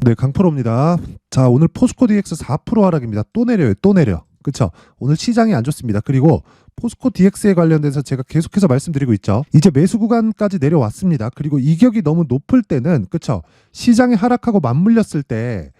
네, 강프로입니다. 자, 오늘 포스코 DX 4% 하락입니다. 또 내려요, 또 내려. 그쵸? 오늘 시장이 안 좋습니다. 그리고 포스코 DX에 관련돼서 제가 계속해서 말씀드리고 있죠. 이제 매수 구간까지 내려왔습니다. 그리고 이격이 너무 높을 때는, 그쵸? 시장이 하락하고 맞물렸을 때,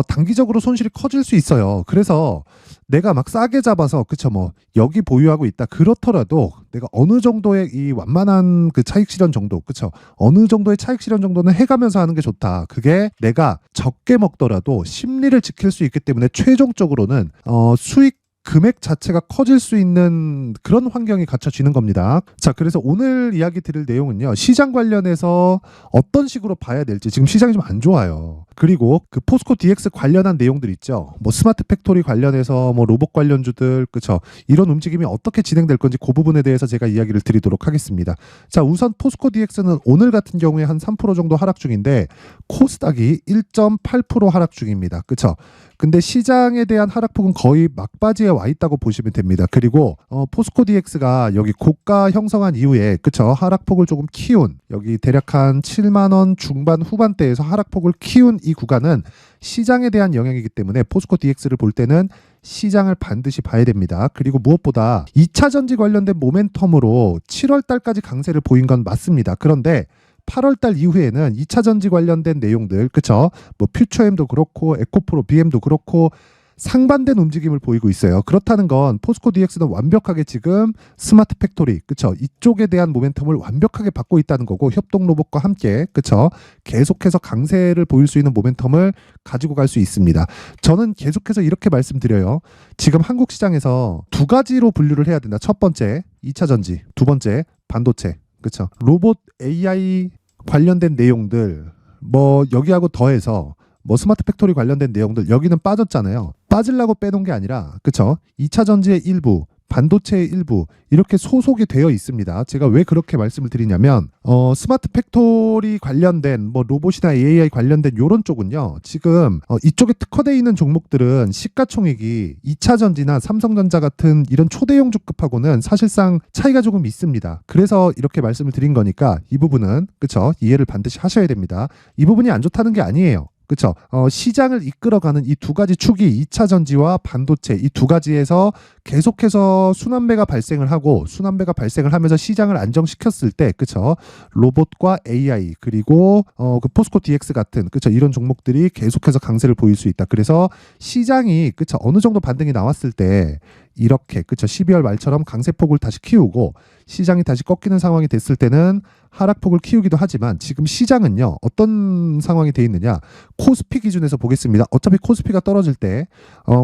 단기적으로 손실이 커질 수 있어요. 그래서 내가 막 싸게 잡아서, 그쵸? 뭐, 여기 보유하고 있다. 그렇더라도 내가 어느 정도의 이 완만한 그 차익 실현 정도, 그쵸? 어느 정도의 차익 실현 정도는 해가면서 하는 게 좋다. 그게 내가 적게 먹더라도 심리를 지킬 수 있기 때문에 최종적으로는, 수익 금액 자체가 커질 수 있는 그런 환경이 갖춰지는 겁니다. 자, 그래서 오늘 이야기 드릴 내용은요. 시장 관련해서 어떤 식으로 봐야 될지 지금 시장이 좀 안 좋아요. 그리고 그 포스코 DX 관련한 내용들 있죠. 뭐 스마트 팩토리 관련해서 뭐 로봇 관련주들, 그쵸? 이런 움직임이 어떻게 진행될 건지 그 부분에 대해서 제가 이야기를 드리도록 하겠습니다. 자, 우선 포스코 DX는 오늘 같은 경우에 한 3% 정도 하락 중인데 코스닥이 1.8% 하락 중입니다. 그쵸? 근데 시장에 대한 하락폭은 거의 막바지에 와 있다고 보시면 됩니다. 그리고 포스코 DX가 여기 고가 형성한 이후에, 그쵸? 하락폭을 조금 키운, 여기 대략 한 7만 원 중반 후반대에서 하락폭을 키운 이 구간은 시장에 대한 영향이기 때문에 포스코 DX를 볼 때는 시장을 반드시 봐야 됩니다. 그리고 무엇보다 2차 전지 관련된 모멘텀으로 7월 달까지 강세를 보인 건 맞습니다. 그런데 8월 달 이후에는 2차 전지 관련된 내용들, 그쵸? 뭐 퓨처엠도 그렇고 에코프로, BM도 그렇고 상반된 움직임을 보이고 있어요. 그렇다는 건 포스코 DX는 완벽하게 지금 스마트 팩토리, 그쵸? 이쪽에 대한 모멘텀을 완벽하게 받고 있다는 거고 협동 로봇과 함께, 그쵸? 계속해서 강세를 보일 수 있는 모멘텀을 가지고 갈 수 있습니다. 저는 계속해서 이렇게 말씀드려요. 지금 한국 시장에서 두 가지로 분류를 해야 된다. 첫 번째, 2차 전지, 두 번째, 반도체. 그쵸? 로봇 AI 관련된 내용들, 뭐 여기하고 더해서 뭐 스마트 팩토리 관련된 내용들 여기는 빠졌잖아요. 빠지려고 빼놓은 게 아니라, 그쵸? 2차 전지의 일부, 반도체의 일부 이렇게 소속이 되어 있습니다. 제가 왜 그렇게 말씀을 드리냐면 스마트 팩토리 관련된 뭐 로봇이나 AI 관련된 요런 쪽은요. 지금 이쪽에 특화되어 있는 종목들은 시가총액이 2차 전지나 삼성전자 같은 이런 초대형주급하고는 사실상 차이가 조금 있습니다. 그래서 이렇게 말씀을 드린 거니까 이 부분은, 그쵸? 이해를 반드시 하셔야 됩니다. 이 부분이 안 좋다는 게 아니에요. 그렇죠. 시장을 이끌어가는 이 두 가지 축이 2차 전지와 반도체 이 두 가지에서 계속해서 순환매가 발생을 하면서 시장을 안정시켰을 때, 그렇죠. 로봇과 AI 그리고 그 포스코 DX 같은, 그렇죠. 이런 종목들이 계속해서 강세를 보일 수 있다. 그래서 시장이, 그렇죠. 어느 정도 반등이 나왔을 때 이렇게, 그렇죠. 12월 말처럼 강세폭을 다시 키우고 시장이 다시 꺾이는 상황이 됐을 때는 하락폭을 키우기도 하지만 지금 시장은요. 어떤 상황이 돼 있느냐? 코스피 기준에서 보겠습니다. 어차피 코스피가 떨어질 때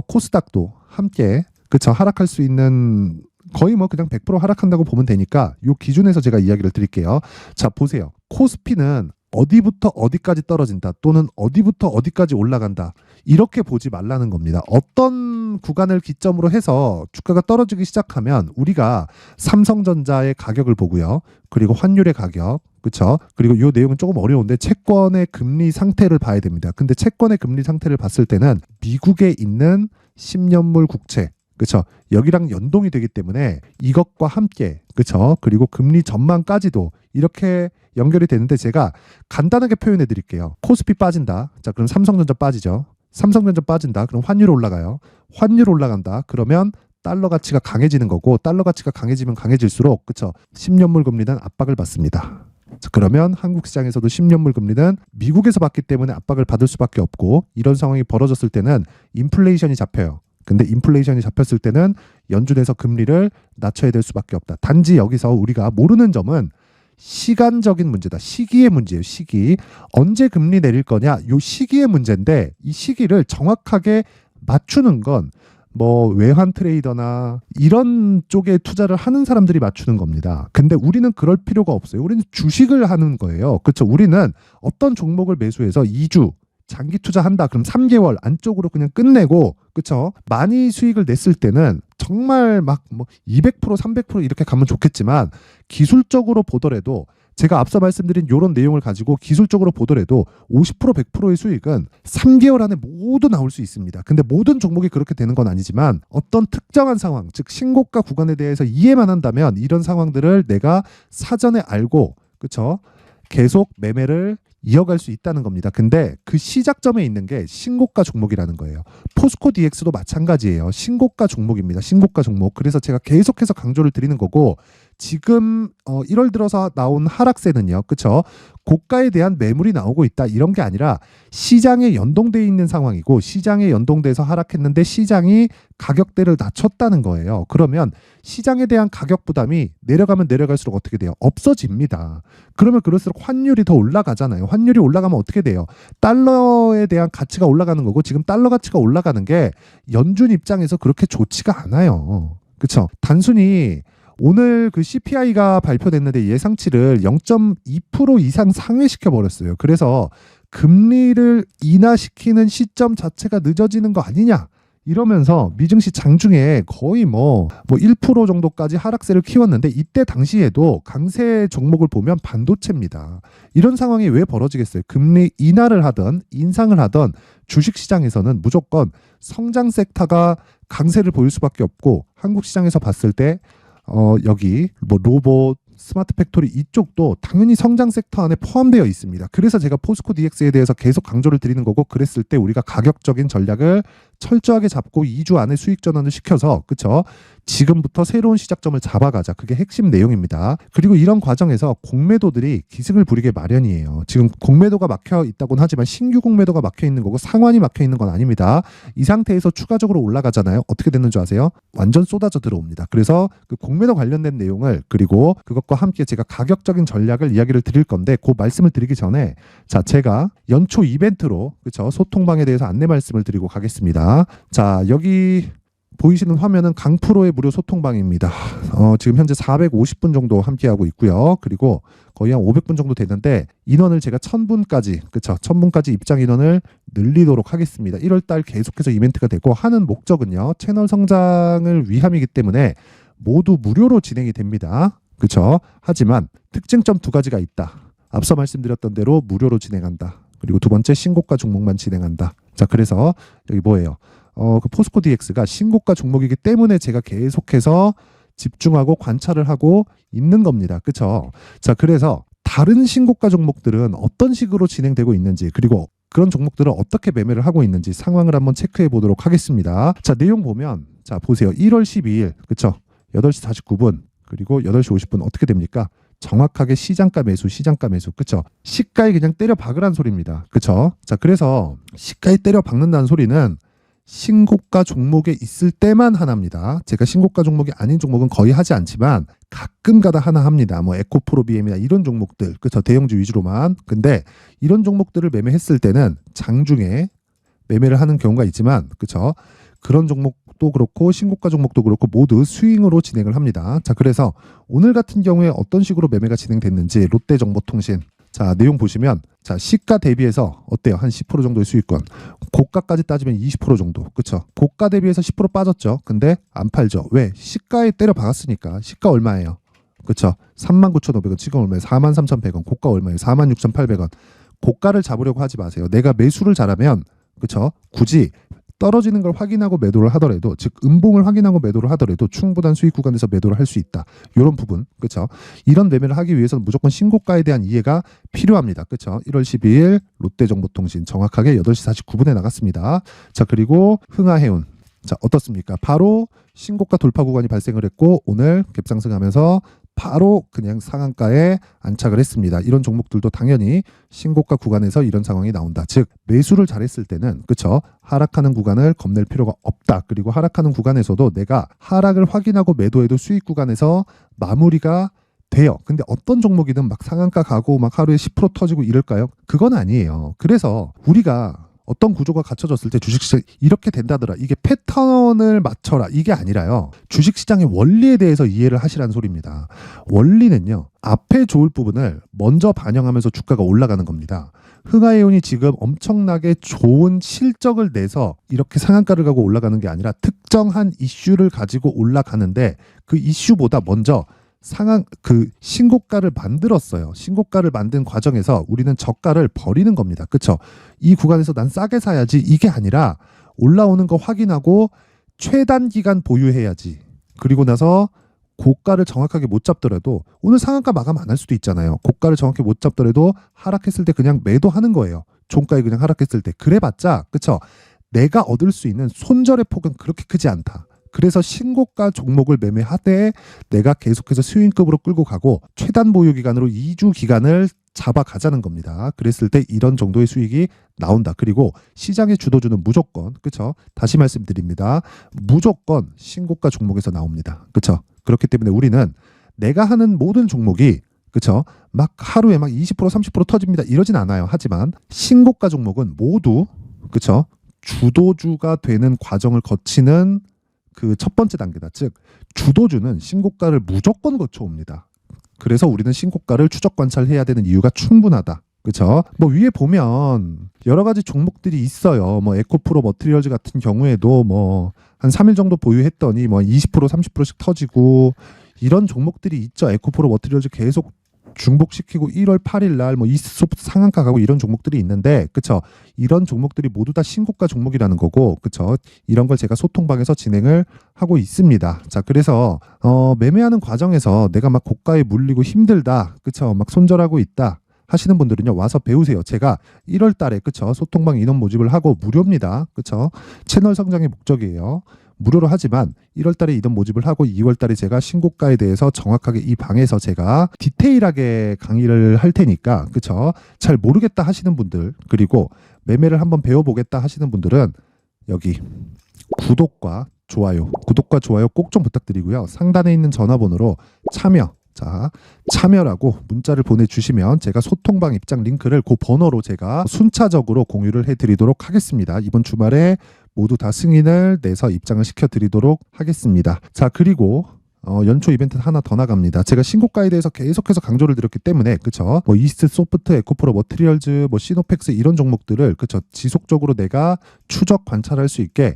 코스닥도 함께, 그쵸, 하락할 수 있는, 거의 뭐 그냥 100% 하락한다고 보면 되니까 이 기준에서 제가 이야기를 드릴게요. 자, 보세요. 코스피는 어디부터 어디까지 떨어진다 또는 어디부터 어디까지 올라간다 이렇게 보지 말라는 겁니다. 어떤 구간을 기점으로 해서 주가가 떨어지기 시작하면 우리가 삼성전자의 가격을 보고요. 그리고 환율의 가격, 그렇죠? 그리고 이 내용은 조금 어려운데 채권의 금리 상태를 봐야 됩니다. 근데 채권의 금리 상태를 봤을 때는 미국에 있는 10년물 국채, 그렇죠? 여기랑 연동이 되기 때문에 이것과 함께, 그렇죠? 그리고 금리 전망까지도 이렇게 연결이 되는데 제가 간단하게 표현해 드릴게요. 코스피 빠진다. 자, 그럼 삼성전자 빠지죠. 삼성전자 빠진다. 그럼 환율 올라가요. 환율 올라간다. 그러면 달러 가치가 강해지는 거고 달러 가치가 강해지면 강해질수록, 그렇죠? 10년물 금리는 압박을 받습니다. 자, 그러면 한국 시장에서도 10년물 금리는 미국에서 받기 때문에 압박을 받을 수밖에 없고 이런 상황이 벌어졌을 때는 인플레이션이 잡혀요. 근데 인플레이션이 잡혔을 때는 연준에서 금리를 낮춰야 될 수밖에 없다. 단지 여기서 우리가 모르는 점은 시간적인 문제다. 시기의 문제예요. 시기. 언제 금리 내릴 거냐? 요 시기의 문제인데 이 시기를 정확하게 맞추는 건 뭐 외환 트레이더나 이런 쪽에 투자를 하는 사람들이 맞추는 겁니다. 근데 우리는 그럴 필요가 없어요. 우리는 주식을 하는 거예요. 그렇죠? 우리는 어떤 종목을 매수해서 2주 장기 투자한다. 그럼 3개월 안쪽으로 그냥 끝내고, 그쵸? 많이 수익을 냈을 때는 정말 막 뭐 200%, 300% 이렇게 가면 좋겠지만 기술적으로 보더라도 제가 앞서 말씀드린 이런 내용을 가지고 기술적으로 보더라도 50%, 100%의 수익은 3개월 안에 모두 나올 수 있습니다. 근데 모든 종목이 그렇게 되는 건 아니지만 어떤 특정한 상황, 즉 신고가 구간에 대해서 이해만 한다면 이런 상황들을 내가 사전에 알고, 그쵸? 계속 매매를 이어갈 수 있다는 겁니다. 근데 그 시작점에 있는 게 신고가 종목이라는 거예요. 포스코 DX도 마찬가지예요. 신고가 종목입니다. 신고가 종목. 그래서 제가 계속해서 강조를 드리는 거고, 지금 1월 들어서 나온 하락세는요. 그쵸? 고가에 대한 매물이 나오고 있다. 이런 게 아니라 시장에 연동돼 있는 상황이고, 시장에 연동돼서 하락했는데 시장이 가격대를 낮췄다는 거예요. 그러면 시장에 대한 가격 부담이 내려가면 내려갈수록 어떻게 돼요? 없어집니다. 그러면 그럴수록 환율이 더 올라가잖아요. 환율이 올라가면 어떻게 돼요? 달러에 대한 가치가 올라가는 거고, 지금 달러 가치가 올라가는 게 연준 입장에서 그렇게 좋지가 않아요. 그쵸? 단순히 오늘 그 CPI가 발표됐는데 예상치를 0.2% 이상 상회시켜 버렸어요. 그래서 금리를 인하시키는 시점 자체가 늦어지는 거 아니냐, 이러면서 미증시 장중에 거의 뭐 1% 정도까지 하락세를 키웠는데, 이때 당시에도 강세 종목을 보면 반도체입니다. 이런 상황이 왜 벌어지겠어요? 금리 인하를 하든 인상을 하든 주식시장에서는 무조건 성장 섹터가 강세를 보일 수밖에 없고, 한국 시장에서 봤을 때 여기 뭐 로봇, 스마트 팩토리 이쪽도 당연히 성장 섹터 안에 포함되어 있습니다. 그래서 제가 포스코 DX에 대해서 계속 강조를 드리는 거고, 그랬을 때 우리가 가격적인 전략을 철저하게 잡고 2주 안에 수익 전환을 시켜서, 그쵸? 지금부터 새로운 시작점을 잡아가자. 그게 핵심 내용입니다. 그리고 이런 과정에서 공매도들이 기승을 부리게 마련이에요. 지금 공매도가 막혀 있다고는 하지만 신규 공매도가 막혀 있는 거고 상환이 막혀 있는 건 아닙니다. 이 상태에서 추가적으로 올라가잖아요. 어떻게 되는 줄 아세요? 완전 쏟아져 들어옵니다. 그래서 그 공매도 관련된 내용을, 그리고 그것과 함께 제가 가격적인 전략을 이야기를 드릴 건데, 그 말씀을 드리기 전에 자, 제가 연초 이벤트로, 그쵸? 소통방에 대해서 안내 말씀을 드리고 가겠습니다. 자, 여기 보이시는 화면은 강프로의 무료 소통방입니다. 지금 현재 450분 정도 함께하고 있고요. 그리고 거의 한 500분 정도 되는데, 인원을 제가 1000분까지, 그쵸? 1000분까지 입장 인원을 늘리도록 하겠습니다. 1월달 계속해서 이벤트가 되고, 하는 목적은요, 채널 성장을 위함이기 때문에 모두 무료로 진행이 됩니다. 그쵸? 하지만 특징점 2가지가 있다. 앞서 말씀드렸던 대로 무료로 진행한다. 그리고 두 번째, 신고가 종목만 진행한다. 자, 그래서 여기 뭐예요? 그 포스코 DX가 신고가 종목이기 때문에 제가 계속해서 집중하고 관찰을 하고 있는 겁니다. 그쵸? 자, 그래서 다른 신고가 종목들은 어떤 식으로 진행되고 있는지, 그리고 그런 종목들은 어떻게 매매를 하고 있는지 상황을 한번 체크해 보도록 하겠습니다. 자, 내용 보면, 자, 보세요. 1월 12일, 그쵸? 8시 49분, 그리고 8시 50분 어떻게 됩니까? 정확하게 시장가 매수, 시장가 매수. 그쵸? 시가에 그냥 때려 박으란 소리입니다. 그쵸? 자, 그래서 시가에 때려 박는다는 소리는 신고가 종목에 있을 때만 하나입니다. 제가 신고가 종목이 아닌 종목은 거의 하지 않지만 가끔 가다 하나 합니다. 뭐 에코프로 BM이나 이런 종목들, 그쵸? 대형주 위주로만. 근데 이런 종목들을 매매했을 때는 장중에 매매를 하는 경우가 있지만, 그쵸? 그런 종목도 그렇고 신고가 종목도 그렇고 모두 스윙으로 진행을 합니다. 자, 그래서 오늘 같은 경우에 어떤 식으로 매매가 진행됐는지 롯데정보통신, 자, 내용 보시면, 자, 시가 대비해서 어때요? 한 10% 정도의 수익권. 고가까지 따지면 20% 정도. 그쵸? 고가 대비해서 10% 빠졌죠. 근데 안 팔죠. 왜? 시가에 때려 박았으니까. 시가 얼마예요? 그쵸? 39,500원. 지금 얼마예요? 43,100원. 고가 얼마예요? 46,800원. 고가를 잡으려고 하지 마세요. 내가 매수를 잘하면, 그쵸? 굳이 떨어지는 걸 확인하고 매도를 하더라도, 즉 음봉을 확인하고 매도를 하더라도 충분한 수익 구간에서 매도를 할 수 있다. 이런 부분, 그렇죠? 이런 매매를 하기 위해서는 무조건 신고가에 대한 이해가 필요합니다. 그렇죠? 1월 12일 롯데정보통신 정확하게 8시 49분에 나갔습니다. 자, 그리고 흥하해운, 자, 어떻습니까? 바로 신고가 돌파 구간이 발생을 했고, 오늘 갭상승하면서 바로 그냥 상한가에 안착을 했습니다. 이런 종목들도 당연히 신고가 구간에서 이런 상황이 나온다. 즉 매수를 잘했을 때는, 그쵸? 하락하는 구간을 겁낼 필요가 없다. 그리고 하락하는 구간에서도 내가 하락을 확인하고 매도해도 수익 구간에서 마무리가 돼요. 근데 어떤 종목이든 막 상한가 가고 막 하루에 10% 터지고 이럴까요? 그건 아니에요. 그래서 우리가 어떤 구조가 갖춰졌을 때 주식시장 이렇게 된다더라, 이게 패턴을 맞춰라, 이게 아니라요, 주식시장의 원리에 대해서 이해를 하시라는 소리입니다. 원리는요, 앞에 좋을 부분을 먼저 반영하면서 주가가 올라가는 겁니다. 흥하해운이 지금 엄청나게 좋은 실적을 내서 이렇게 상한가를 가고 올라가는 게 아니라 특정한 이슈를 가지고 올라가는데, 그 이슈보다 먼저 신고가를 만들었어요. 신고가를 만든 과정에서 우리는 저가를 버리는 겁니다. 그쵸? 이 구간에서 난 싸게 사야지, 이게 아니라 올라오는 거 확인하고 최단 기간 보유해야지. 그리고 나서 고가를 정확하게 못 잡더라도 오늘 상한가 마감 안 할 수도 있잖아요. 고가를 정확히 못 잡더라도 하락했을 때 그냥 매도하는 거예요. 종가에 그냥 하락했을 때. 그래봤자 그쵸? 내가 얻을 수 있는 손절의 폭은 그렇게 크지 않다. 그래서 신고가 종목을 매매하되 내가 계속해서 스윙급으로 끌고 가고 최단 보유 기간으로 2주 기간을 잡아가자는 겁니다. 그랬을 때 이런 정도의 수익이 나온다. 그리고 시장의 주도주는 무조건 그쵸? 다시 말씀드립니다. 무조건 신고가 종목에서 나옵니다. 그쵸? 그렇기 때문에 우리는 내가 하는 모든 종목이 그쵸? 막 하루에 막 20% 30% 터집니다. 이러진 않아요. 하지만 신고가 종목은 모두 그쵸? 주도주가 되는 과정을 거치는 그 첫 번째 단계다. 즉 주도주는 신고가를 무조건 거쳐옵니다. 그래서 우리는 신고가를 추적 관찰해야 되는 이유가 충분하다. 그렇죠? 뭐 위에 보면 여러 가지 종목들이 있어요. 뭐 에코프로 머티리얼즈 같은 경우에도 뭐 한 3일 정도 보유했더니 뭐 20% 30%씩 터지고 이런 종목들이 있죠. 에코프로 머티리얼즈 계속 중복시키고 1월 8일 날 뭐 이스소프트 상한가 가고 이런 종목들이 있는데 그쵸? 이런 종목들이 모두 다 신고가 종목이라는 거고 그쵸? 이런 걸 제가 소통방에서 진행을 하고 있습니다. 자, 그래서 매매하는 과정에서 내가 막 고가에 물리고 힘들다. 그쵸? 막 손절하고 있다. 하시는 분들은요 와서 배우세요. 제가 1월 달에 그쵸? 소통방 인원 모집을 하고 무료입니다. 그쵸? 채널 성장의 목적이에요. 무료로 하지만 1월 달에 인원 모집을 하고 2월 달에 제가 신고가에 대해서 정확하게 이 방에서 제가 디테일하게 강의를 할 테니까 그쵸? 잘 모르겠다 하시는 분들 그리고 매매를 한번 배워보겠다 하시는 분들은 여기 구독과 좋아요 꼭 좀 부탁드리고요. 상단에 있는 전화번호로 참여라고 문자를 보내주시면 제가 소통방 입장 링크를 그 번호로 제가 순차적으로 공유를 해드리도록 하겠습니다. 이번 주말에 모두 다 승인을 내서 입장을 시켜드리도록 하겠습니다. 자, 그리고 연초 이벤트 하나 더 나갑니다. 제가 신고가에 대해서 계속해서 강조를 드렸기 때문에 그쵸? 뭐 이스트 소프트, 에코프로 머티리얼즈, 뭐 시노펙스 이런 종목들을 그쵸? 지속적으로 내가 추적 관찰할 수 있게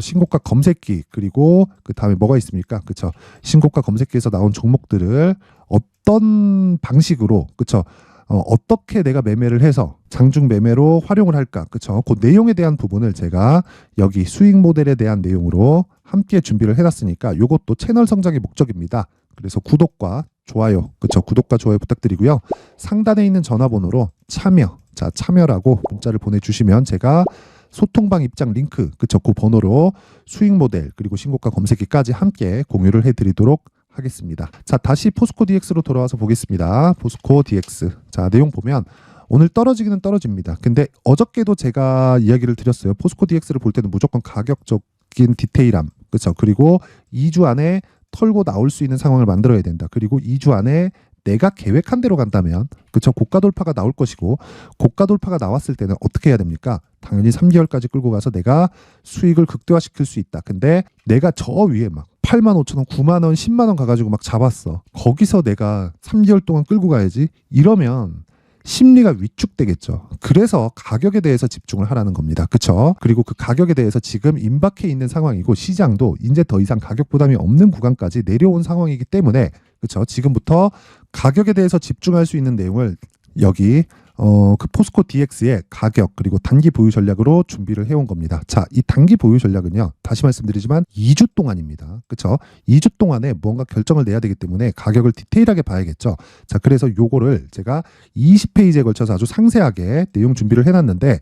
신고가 검색기 그리고 그 다음에 뭐가 있습니까? 그쵸? 신고가 검색기에서 나온 종목들을 어떤 방식으로 그쵸? 어떻게 내가 매매를 해서 장중 매매로 활용을 할까? 그쵸? 그 내용에 대한 부분을 제가 여기 수익 모델에 대한 내용으로 함께 준비를 해놨으니까 이것도 채널 성장의 목적입니다. 그래서 구독과 좋아요, 그쵸? 구독과 좋아요 부탁드리고요. 상단에 있는 전화번호로 참여라고 문자를 보내주시면 제가 소통방 입장 링크, 그쵸? 그 번호로 수익 모델 그리고 신고가 검색기까지 함께 공유를 해드리도록 하겠습니다. 자, 다시 포스코 DX로 돌아와서 보겠습니다. 포스코 DX. 자, 내용 보면 오늘 떨어지기는 떨어집니다. 근데 어저께도 제가 이야기를 드렸어요. 포스코 DX를 볼 때는 무조건 가격적인 디테일함. 그렇죠? 그리고 2주 안에 털고 나올 수 있는 상황을 만들어야 된다. 그리고 2주 안에 내가 계획한 대로 간다면 그쵸? 고가 돌파가 나올 것이고 고가 돌파가 나왔을 때는 어떻게 해야 됩니까? 당연히 3개월까지 끌고 가서 내가 수익을 극대화시킬 수 있다. 근데 내가 저 위에 막 85,000원, 9만 원, 10만 원 가가지고 막 잡았어. 거기서 내가 3개월 동안 끌고 가야지. 이러면 심리가 위축되겠죠. 그래서 가격에 대해서 집중을 하라는 겁니다. 그쵸? 그리고 그 가격에 대해서 지금 임박해 있는 상황이고 시장도 이제 더 이상 가격 부담이 없는 구간까지 내려온 상황이기 때문에 그쵸? 지금부터 가격에 대해서 집중할 수 있는 내용을 여기 그 포스코 DX의 가격 그리고 단기 보유 전략으로 준비를 해온 겁니다. 자, 이 단기 보유 전략은요. 다시 말씀드리지만 2주 동안입니다. 그렇죠? 2주 동안에 무언가 결정을 내야 되기 때문에 가격을 디테일하게 봐야겠죠. 자, 그래서 요거를 제가 20페이지에 걸쳐서 아주 상세하게 내용 준비를 해놨는데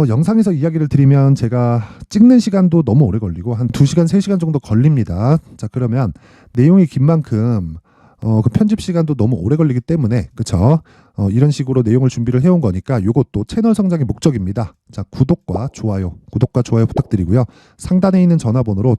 영상에서 이야기를 드리면 제가 찍는 시간도 너무 오래 걸리고 한 2시간, 3시간 정도 걸립니다. 자, 그러면 내용이 긴 만큼 그 편집 시간도 너무 오래 걸리기 때문에 그쵸? 이런 식으로 내용을 준비를 해온 거니까 이것도 채널 성장의 목적입니다. 자, 구독과 좋아요 부탁드리고요. 상단에 있는 전화번호로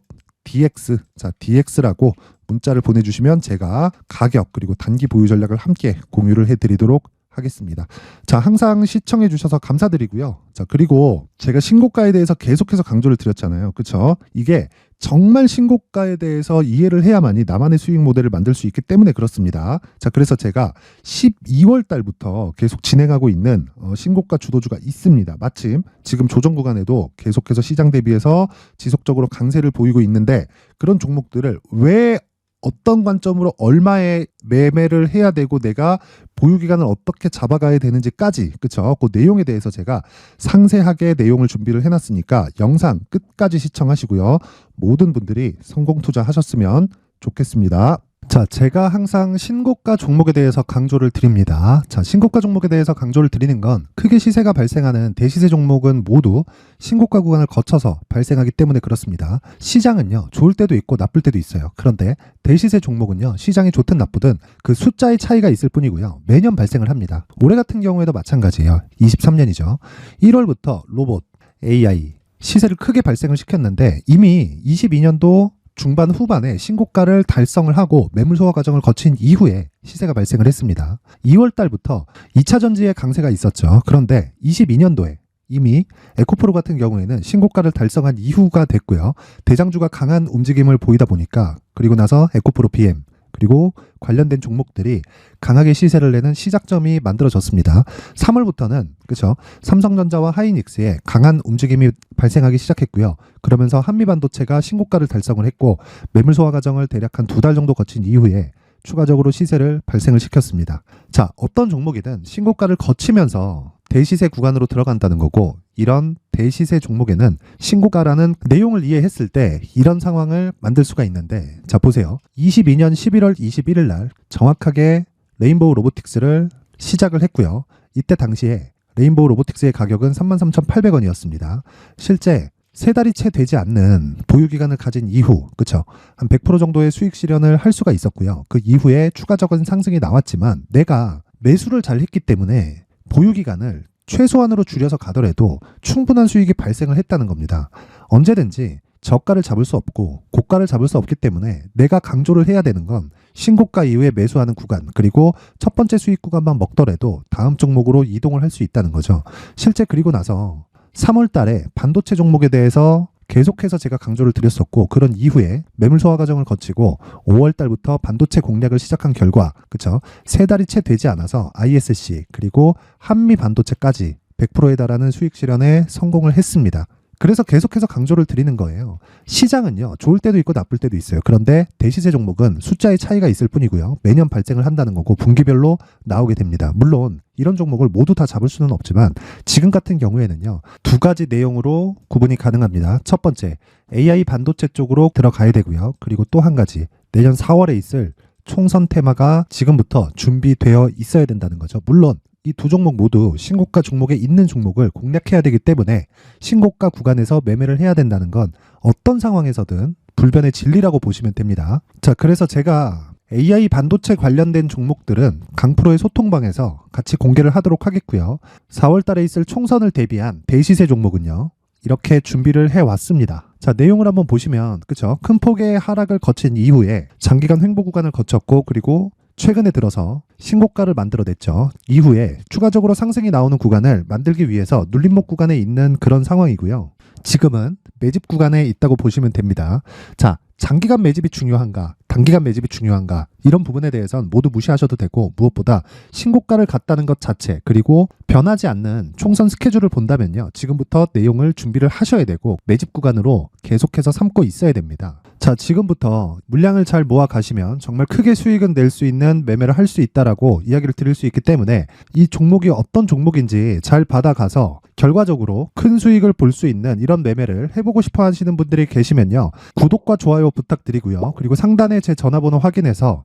DX라고 문자를 보내주시면 제가 가격 그리고 단기 보유 전략을 함께 공유를 해드리도록 하겠습니다. 자, 항상 시청해 주셔서 감사드리고요. 자, 그리고 제가 신고가에 대해서 계속해서 강조를 드렸잖아요. 그쵸? 이게 정말 신고가에 대해서 이해를 해야만이 나만의 수익 모델을 만들 수 있기 때문에 그렇습니다. 자, 그래서 제가 12월 달부터 계속 진행하고 있는 신고가 주도주가 있습니다. 마침 지금 조정 구간에도 계속해서 시장 대비해서 지속적으로 강세를 보이고 있는데 그런 종목들을 왜 어떤 관점으로 얼마에 매매를 해야 되고 내가 보유 기간을 어떻게 잡아가야 되는지까지 그쵸? 그 내용에 대해서 제가 상세하게 내용을 준비를 해놨으니까 영상 끝까지 시청하시고요. 모든 분들이 성공 투자하셨으면 좋겠습니다. 자, 제가 항상 신고가 종목에 대해서 강조를 드립니다. 자, 신고가 종목에 대해서 강조를 드리는 건 크게 시세가 발생하는 대시세 종목은 모두 신고가 구간을 거쳐서 발생하기 때문에 그렇습니다. 시장은요, 좋을 때도 있고 나쁠 때도 있어요. 그런데 대시세 종목은요, 시장이 좋든 나쁘든 그 숫자의 차이가 있을 뿐이고요. 매년 발생을 합니다. 올해 같은 경우에도 마찬가지예요. 23년이죠. 1월부터 로봇, AI, 시세를 크게 발생을 시켰는데 이미 22년도 중반 후반에 신고가를 달성을 하고 매물 소화 과정을 거친 이후에 시세가 발생을 했습니다. 2월 달부터 2차 전지의 강세가 있었죠. 그런데 22년도에 이미 에코프로 같은 경우에는 신고가를 달성한 이후가 됐고요. 대장주가 강한 움직임을 보이다 보니까 그리고 나서 에코프로 PM 그리고 관련된 종목들이 강하게 시세를 내는 시작점이 만들어졌습니다. 3월부터는 그렇죠. 삼성전자와 하이닉스의 강한 움직임이 발생하기 시작했고요. 그러면서 한미반도체가 신고가를 달성을 했고 매물 소화 과정을 대략 한 2달 정도 거친 이후에 추가적으로 시세를 발생을 시켰습니다. 자, 어떤 종목이든 신고가를 거치면서 대시세 구간으로 들어간다는 거고 이런 대시세 종목에는 신고가라는 내용을 이해했을 때 이런 상황을 만들 수가 있는데 자, 보세요. 22년 11월 21일 날 정확하게 레인보우 로보틱스를 시작을 했고요. 이때 당시에 레인보우 로보틱스의 가격은 33,800원이었습니다. 실제 세 달이 채 되지 않는 보유기간을 가진 이후, 그쵸? 한 100% 정도의 수익 실현을 할 수가 있었고요. 그 이후에 추가적인 상승이 나왔지만 내가 매수를 잘 했기 때문에 보유기간을 최소한으로 줄여서 가더라도 충분한 수익이 발생을 했다는 겁니다. 언제든지 저가를 잡을 수 없고 고가를 잡을 수 없기 때문에 내가 강조를 해야 되는 건 신고가 이후에 매수하는 구간 그리고 첫 번째 수익 구간만 먹더라도 다음 종목으로 이동을 할 수 있다는 거죠. 실제 그리고 나서 3월 달에 반도체 종목에 대해서 계속해서 제가 강조를 드렸었고 그런 이후에 매물 소화 과정을 거치고 5월 달부터 반도체 공략을 시작한 결과 그쵸? 세 달이 채 되지 않아서 ISC 그리고 한미 반도체까지 100%에 달하는 수익 실현에 성공을 했습니다. 그래서 계속해서 강조를 드리는 거예요. 시장은요, 좋을 때도 있고 나쁠 때도 있어요. 그런데 대시세 종목은 숫자의 차이가 있을 뿐이고요. 매년 발생을 한다는 거고 분기별로 나오게 됩니다. 물론 이런 종목을 모두 다 잡을 수는 없지만 지금 같은 경우에는요, 두 가지 내용으로 구분이 가능합니다. 첫 번째, AI 반도체 쪽으로 들어가야 되고요. 그리고 또 한 가지, 내년 4월에 있을 총선 테마가 지금부터 준비되어 있어야 된다는 거죠. 물론 이 두 종목 모두 신고가 종목에 있는 종목을 공략해야 되기 때문에 신고가 구간에서 매매를 해야 된다는 건 어떤 상황에서든 불변의 진리라고 보시면 됩니다. 자, 그래서 제가 AI 반도체 관련된 종목들은 강프로의 소통방에서 같이 공개를 하도록 하겠고요. 4월 달에 있을 총선을 대비한 대시세 종목은요, 이렇게 준비를 해왔습니다. 자, 내용을 한번 보시면 그쵸? 큰 폭의 하락을 거친 이후에 장기간 횡보 구간을 거쳤고 그리고 최근에 들어서 신고가를 만들어냈죠. 이후에 추가적으로 상승이 나오는 구간을 만들기 위해서 눌림목 구간에 있는 그런 상황이고요. 지금은 매집 구간에 있다고 보시면 됩니다. 자, 장기간 매집이 중요한가, 단기간 매집이 중요한가 이런 부분에 대해서는 모두 무시하셔도 되고 무엇보다 신고가를 갔다는 것 자체 그리고 변하지 않는 총선 스케줄을 본다면요. 지금부터 내용을 준비를 하셔야 되고 매집 구간으로 계속해서 삼고 있어야 됩니다. 자, 지금부터 물량을 잘 모아 가시면 정말 크게 수익은 낼 수 있는 매매를 할 수 있다라고 이야기를 드릴 수 있기 때문에 이 종목이 어떤 종목인지 잘 받아가서 결과적으로 큰 수익을 볼 수 있는 이런 매매를 해보고 싶어 하시는 분들이 계시면요. 구독과 좋아요 부탁드리고요. 그리고 상단에 제 전화번호 확인해서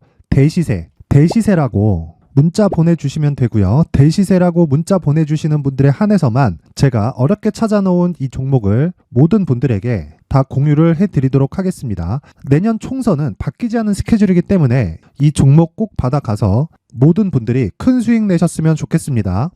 대시세라고 문자 보내주시면 되고요. 대시세라고 문자 보내주시는 분들에 한해서만 제가 어렵게 찾아놓은 이 종목을 모든 분들에게 다 공유를 해드리도록 하겠습니다. 내년 총선은 바뀌지 않은 스케줄이기 때문에 이 종목 꼭 받아가서 모든 분들이 큰 수익 내셨으면 좋겠습니다.